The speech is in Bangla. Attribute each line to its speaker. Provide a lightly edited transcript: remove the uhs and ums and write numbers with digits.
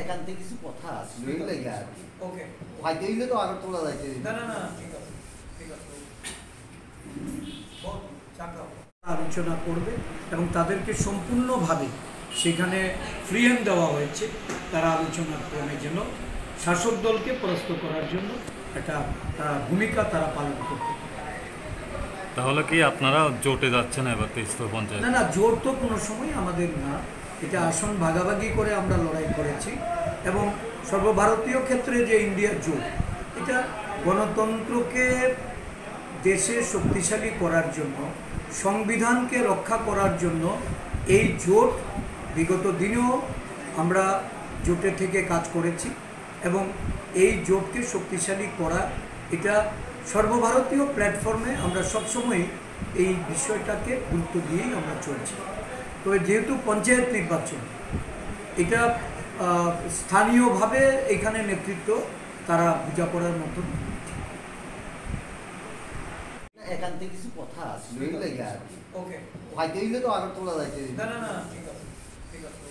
Speaker 1: একান্তে কিছু কথা আছে ওই লাগে আর কি।
Speaker 2: ওকে
Speaker 1: হয়তো হইলে তো আগে তোলা যাইতে।
Speaker 2: না না না ঠিক আছে ঠিক আছে আলোচনা করবে এবং তাদেরকে সম্পূর্ণভাবে সেখানে ফ্রি হ্যান্ড দেওয়া হয়েছে। তারা আলোচনার ক্রমে যেন শাসক দলকে পরাস্ত করার জন্য একটা ভূমিকা তারা পালন করবে।
Speaker 3: তাহলে কি আপনারা জোটে যাচ্ছেন এবার 23 পঞ্চায়েত?
Speaker 2: না না, জোট তো কোনো সময় আমাদের না, এটা আসন ভাগাভাগি করে আমরা লড়াই করেছি। এবং সর্বভারতীয় ক্ষেত্রে যে ইন্ডিয়া জোট, এটা গণতন্ত্রকে দেশে শক্তিশালী করার জন্য, সংবিধানকে রক্ষা করার জন্য এই জোট বিগত দিনেও আমরা জোটে থেকে কাজ করেছি। এবং এই জোটকে শক্তিশালী করা, এটা সর্বভারতীয় প্ল্যাটফর্মে আমরা সবসময় এই বিষয়টাকে গুরুত্ব দিয়েই আমরা চলছি। তবে যেহেতু পঞ্চায়েত নির্বাচন, এটা স্থানীয়ভাবে এখানে নেতৃত্ব তারা বোঝাপড়ার মতন।
Speaker 1: একান্তে কিছু কথা আছে ওই লাগে আর কি।
Speaker 2: ওকে
Speaker 1: হয়তো হইলে তো আগে তোলা যাইতে।
Speaker 2: না না না ঠিক আছে ঠিক আছে।